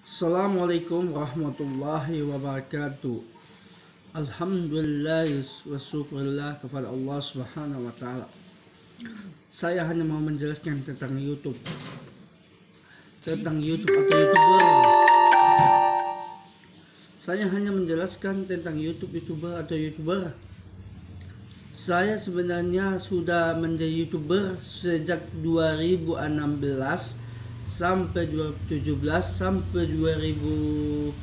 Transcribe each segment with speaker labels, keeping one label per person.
Speaker 1: Assalamualaikum warahmatullahi wabarakatuh. Alhamdulillah wa syukurillah kepada Allah Subhanahu wa taala. Saya hanya mau menjelaskan tentang YouTube. Tentang YouTube atau YouTuber. Saya hanya menjelaskan tentang YouTuber atau YouTuber. Saya sebenarnya sudah menjadi YouTuber sejak 2016 sampai 2017 sampai 2016,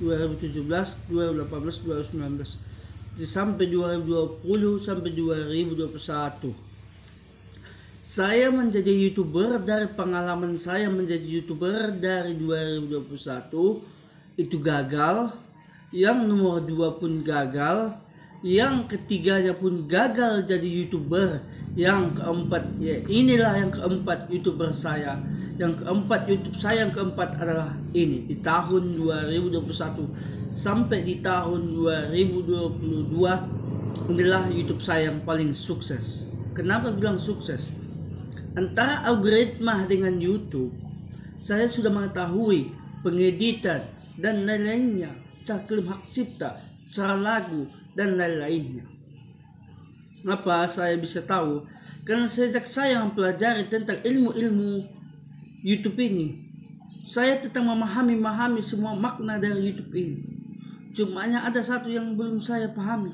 Speaker 1: 2017, 2018, 2019 sampai 2020 sampai 2021. Saya menjadi YouTuber dari pengalaman saya menjadi YouTuber dari 2021 itu gagal, yang nomor 2 pun gagal, yang ketiganya pun gagal jadi YouTuber. Yang keempat, ya inilah yang keempat YouTuber saya. Yang keempat YouTube saya yang keempat adalah ini di tahun 2021 sampai di tahun 2022 inilah YouTube saya yang paling sukses. Kenapa bilang sukses? Antara algoritma dengan YouTube, saya sudah mengetahui pengeditan dan lain-lainnya, cara klaim hak cipta, cara lagu dan lain-lainnya. Kenapa saya bisa tahu? Karena sejak saya mempelajari tentang ilmu-ilmu YouTube ini, saya tetap memahami semua makna dari YouTube ini. Cuma ada satu yang belum saya pahami.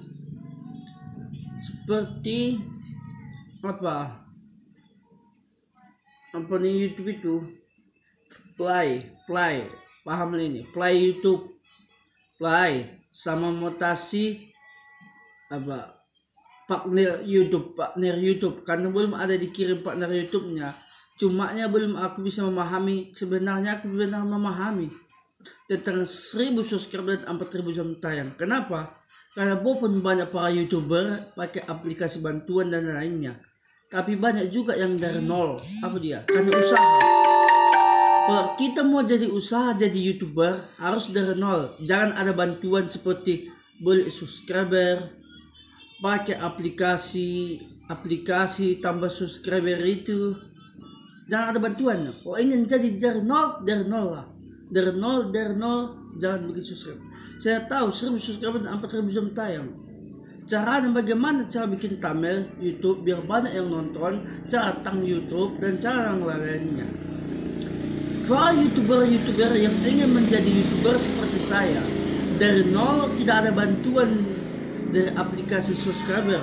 Speaker 1: Seperti apa nih YouTube itu? Play, paham ini? Play YouTube, play sama mutasi apa? Partner YouTube karena belum ada dikirim partner YouTube-nya. Cumanya belum aku bisa memahami. Sebenarnya aku benar memahami tentang 1000 subscriber dan 4000 jam tayang. Kenapa? Karena walaupun banyak para YouTuber pakai aplikasi bantuan dan lainnya, tapi banyak juga yang dari nol. Apa dia? Karena usaha. Kalau kita mau jadi usaha jadi YouTuber harus dari nol. Jangan ada bantuan seperti beli subscriber, pakai aplikasi tambah subscriber itu. Jangan ada bantuan. Kalau ingin jadi dari nol lah. Dari nol, jangan bikin subscriber. Saya tahu 1000 subscriber dan 4000 jam tayang. Caranya bagaimana cara bikin thumbnail YouTube biar banyak yang nonton, cara tang YouTube dan cara yang lainnya. Para YouTuber yang ingin menjadi YouTuber seperti saya, dari nol tidak ada bantuan dari aplikasi subscriber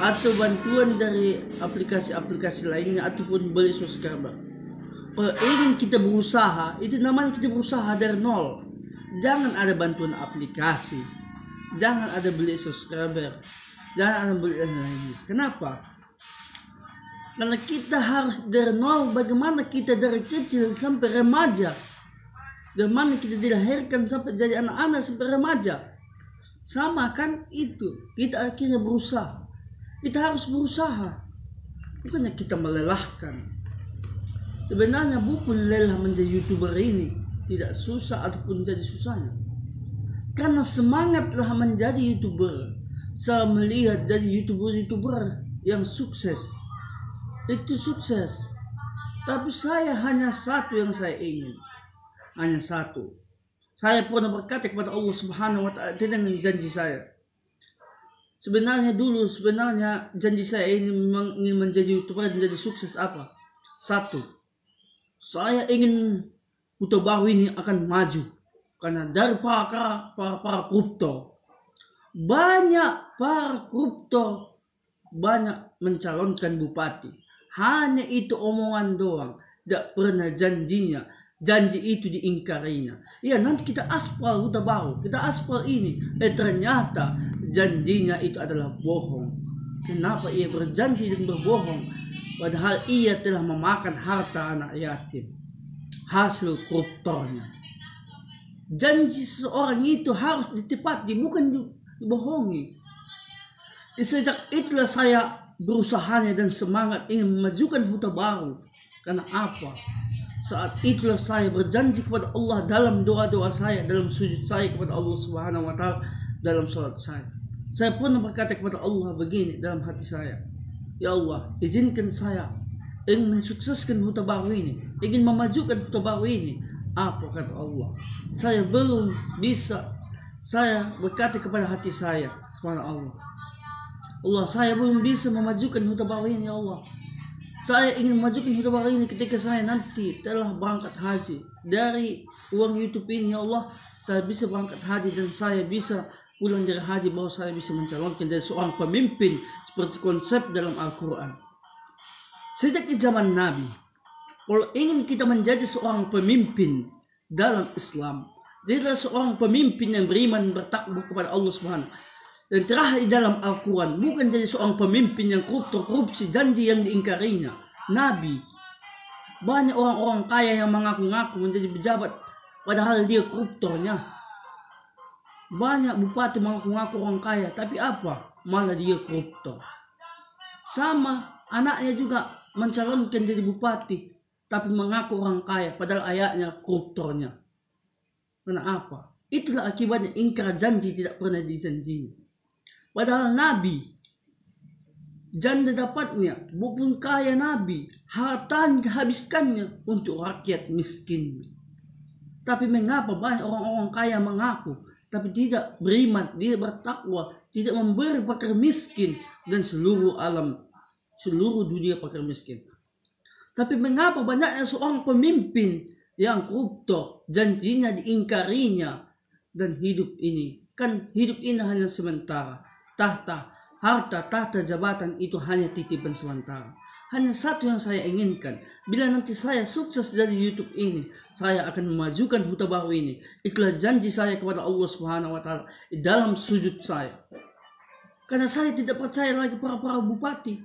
Speaker 1: atau bantuan dari aplikasi lainnya ataupun beli subscriber. Kalau ingin kita berusaha, itu namanya kita berusaha dari nol. Jangan ada bantuan aplikasi, jangan ada beli subscriber, jangan ada beli lainnya. Kenapa? Karena kita harus dari nol. Bagaimana kita dari kecil sampai remaja, bagaimana kita dilahirkan sampai jadi anak-anak sampai remaja. Sama kan itu, kita akhirnya berusaha. Kita harus berusaha, bukannya kita melelahkan. Sebenarnya bukan lelah menjadi YouTuber ini tidak susah ataupun jadi susahnya, karena semangatlah menjadi YouTuber. Saya melihat jadi YouTuber yang sukses itu sukses, tapi saya hanya satu yang saya ingin, hanya satu. Saya pernah berkata kepada Allah Subhanahu wa taala dengan janji saya. Sebenarnya janji saya ini memang ingin menjadi YouTuber dan menjadi sukses apa? Satu, saya ingin Huta Baru ini akan maju. Karena dari para koruptor, banyak para koruptor banyak mencalonkan bupati. Hanya itu omongan doang, tidak pernah janjinya. Janji itu diingkarinya. Ya nanti kita aspal Huta Baru, kita aspal ini. Ternyata janjinya itu adalah bohong. Kenapa ia berjanji dan berbohong? Padahal ia telah memakan harta anak yatim, hasil koruptornya. Janji seseorang itu harus ditepati, bukan dibohongi. Sejak itulah saya berusahanya dan semangat ingin memajukan Huta Baru. Karena apa? Saat itulah saya berjanji kepada Allah dalam doa-doa saya, dalam sujud saya kepada Allah Subhanahu wa taala, dalam salat saya. Saya pernah berkata kepada Allah begini dalam hati saya, ya Allah, izinkan saya ingin mensukseskan Huta Baru ini, ingin memajukan Huta Baru ini. Apa kata Allah? Saya belum bisa. Saya berkata kepada hati saya, subhanallah, Allah, saya belum bisa memajukan Huta Baru ini, ya Allah. Saya ingin memajukan Huta Baru ini ketika saya nanti telah berangkat haji. Dari uang YouTube ini, ya Allah, saya bisa berangkat haji dan saya bisa pulang dari haji, bahwa saya bisa mencalonkan dari seorang pemimpin seperti konsep dalam Al-Quran. Sejak di zaman Nabi, kalau ingin kita menjadi seorang pemimpin dalam Islam, dia adalah seorang pemimpin yang beriman, bertakwa kepada Allah Subhanahu. Dan terakhir di dalam Al-Quran, bukan jadi seorang pemimpin yang korupsi, janji yang diingkarinya. Nabi, banyak orang-orang kaya yang mengaku-ngaku menjadi pejabat, padahal dia koruptornya. Banyak bupati mengaku-ngaku orang kaya, tapi apa? Malah dia koruptor. Sama anaknya juga mencalonkan jadi bupati, tapi mengaku orang kaya, padahal ayahnya koruptornya. Kenapa? Itulah akibatnya, ingkar janji tidak pernah dijanjinya. Padahal Nabi, janda dapatnya, bukan kaya Nabi, hartanya dihabiskannya untuk rakyat miskin. Tapi mengapa banyak orang-orang kaya mengaku, tapi tidak beriman, tidak bertakwa, tidak memberi fakir miskin, dan seluruh alam, seluruh dunia fakir miskin. Tapi mengapa banyaknya seorang pemimpin yang koruptor, janjinya diingkarinya, dan hidup ini, kan hidup ini hanya sementara. Tahta, harta, tahta, jabatan itu hanya titipan sementara. Hanya satu yang saya inginkan, bila nanti saya sukses dari YouTube ini, saya akan memajukan Huta Baru ini. Itulah janji saya kepada Allah Subhanahu wa Ta'ala dalam sujud saya. Karena saya tidak percaya lagi para bupati.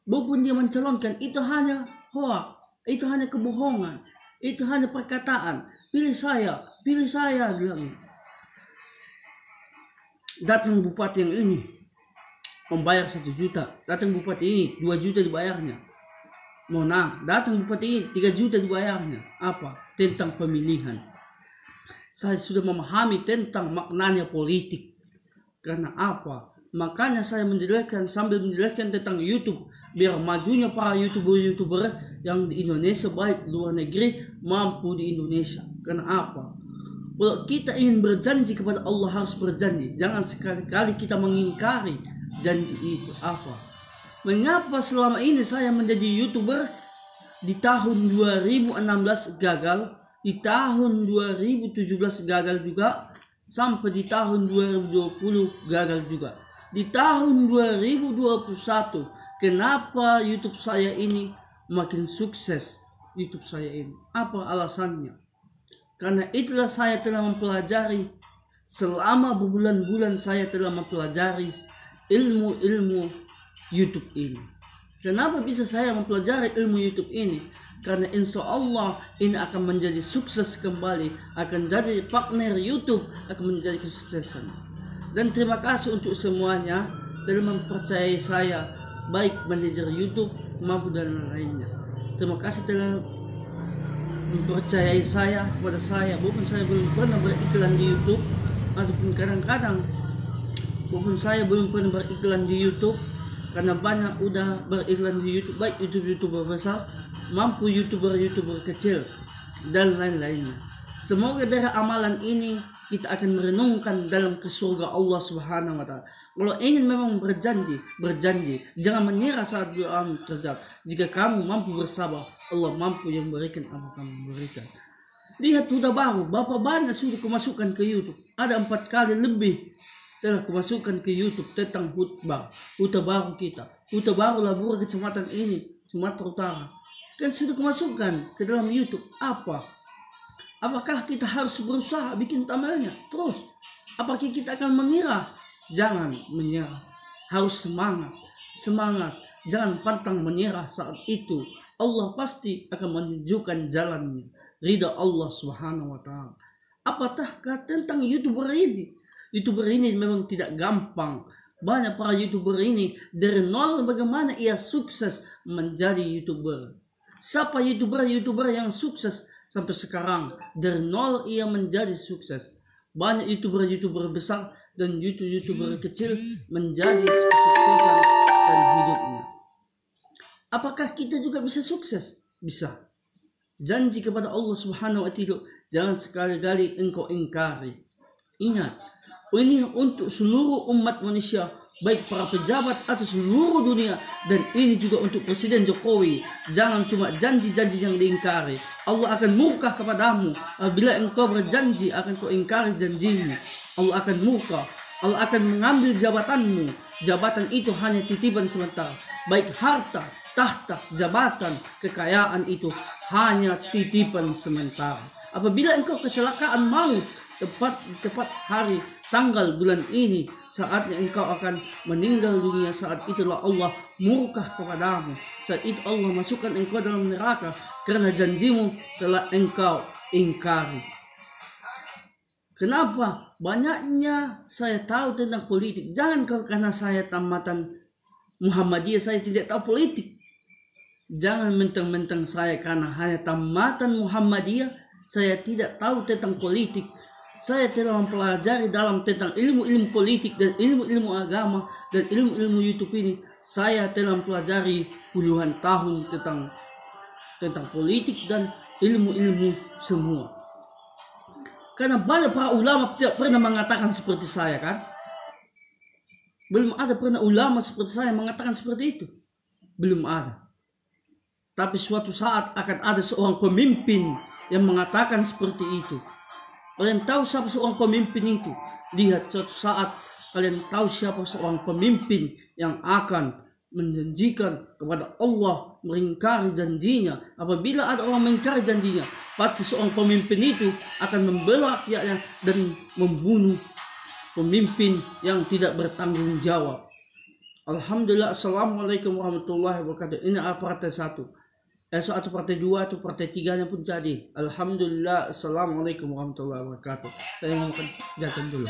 Speaker 1: Walaupun dia mencalonkan, itu hanya hoax, itu hanya kebohongan, itu hanya perkataan. Pilih saya, bilang. Datang bupati yang ini membayar 1 juta, datang bupati ini 2 juta dibayarnya. Datang bupati ini 3 juta dibayarnya. Apa? Tentang pemilihan. Saya sudah memahami tentang maknanya politik. Karena apa? Makanya saya sambil menjelaskan tentang YouTube, biar majunya para YouTuber yang di Indonesia, baik luar negeri mampu di Indonesia. Karena apa? Kalau kita ingin berjanji kepada Allah, harus berjanji. Jangan sekali-kali kita mengingkari janji itu. Apa? Mengapa selama ini saya menjadi YouTuber? Di tahun 2016 gagal, di tahun 2017 gagal juga, sampai di tahun 2020 gagal juga. Di tahun 2021, kenapa YouTube saya ini makin sukses? YouTube saya ini, apa alasannya? Karena itulah saya telah mempelajari, selama berbulan-bulan saya telah mempelajari ilmu-ilmu YouTube ini. Kenapa bisa saya mempelajari ilmu YouTube ini? Karena insya Allah ini akan menjadi sukses kembali, akan jadi partner YouTube, akan menjadi kesuksesan. Dan terima kasih untuk semuanya dalam mempercayai saya, baik manajer YouTube maupun dan lainnya. Terima kasih telah mempercayai saya kepada saya. Bukan saya belum pernah beriklan di YouTube, ataupun kadang-kadang bukan saya belum pernah beriklan di YouTube, karena banyak udah beriklan di YouTube, baik YouTuber besar mampu YouTuber kecil dan lain-lainnya. Semoga dari amalan ini kita akan merenungkan dalam ke surga Allah Subhanahu wa Ta'ala. Kalau ingin memang berjanji, jangan menyerah saat doamu terjawab. Jika kamu mampu bersabar, Allah mampu yang memberikan apa kamu berikan. Lihat Huta Baru, berapa banyak sudah kemasukan ke YouTube. Ada 4 kali lebih telah kemasukan ke YouTube tentang Huta Baru kita. Huta Baru Labura kecamatan ini, Sumatera Utara. Kan sudah kemasukan ke dalam YouTube. Apakah kita harus berusaha bikin thumbnailnya terus? Apakah kita akan menyerah? Jangan menyerah. Harus semangat. Jangan pantang menyerah saat itu. Allah pasti akan menunjukkan jalannya. Ridha Allah Subhanahu wa Ta'ala. Apakah tentang YouTuber ini? YouTuber ini memang tidak gampang. Banyak para YouTuber ini dari nol bagaimana ia sukses menjadi YouTuber. Siapa YouTuber yang sukses sampai sekarang? Dari nol ia menjadi sukses. Banyak YouTuber besar dan YouTuber kecil menjadi kesuksesan dan hidupnya. Apakah kita juga bisa sukses? Bisa. Janji kepada Allah Subhanahu wa Ta'ala, jangan sekali-kali engkau ingkari. Ingat, ini untuk seluruh umat manusia, baik para pejabat atau seluruh dunia, dan ini juga untuk Presiden Jokowi. Jangan cuma janji-janji yang diingkari. Allah akan murka kepadamu apabila engkau berjanji akan kau ingkari janjimu. Allah akan murka. Allah akan mengambil jabatanmu. Jabatan itu hanya titipan sementara. Baik harta, tahta, jabatan, kekayaan itu hanya titipan sementara. Apabila engkau kecelakaan maut, tepat hari, tanggal, bulan ini, saatnya engkau akan meninggal dunia. Saat itulah Allah murka kepadamu. Saat itu Allah masukkan engkau dalam neraka karena janjimu telah engkau ingkari. Kenapa? Banyaknya saya tahu tentang politik. Jangan karena saya tamatan Muhammadiyah saya tidak tahu politik. Jangan mentang-mentang saya karena hanya tamatan Muhammadiyah saya tidak tahu tentang politik. Saya telah mempelajari dalam tentang ilmu-ilmu politik dan ilmu-ilmu agama dan ilmu-ilmu YouTube ini. Saya telah mempelajari puluhan tahun tentang politik dan ilmu-ilmu semua. Karena banyak para ulama tidak pernah mengatakan seperti saya, kan? Belum ada pernah ulama seperti saya mengatakan seperti itu. Belum ada. Tapi suatu saat akan ada seorang pemimpin yang mengatakan seperti itu. Kalian tahu siapa seorang pemimpin itu? Lihat suatu saat kalian tahu siapa seorang pemimpin yang akan menjanjikan kepada Allah, mengingkari janjinya. Apabila ada orang mengingkari janjinya, pasti seorang pemimpin itu akan membela rakyatnya dan membunuh pemimpin yang tidak bertanggung jawab. Alhamdulillah. Assalamualaikum warahmatullahi wabarakatuh. Ini adalah partai 1. Atau partai 2 atau partai 3-nya pun jadi. Alhamdulillah. Assalamualaikum warahmatullahi wabarakatuh. Saya mau makan jajan dulu.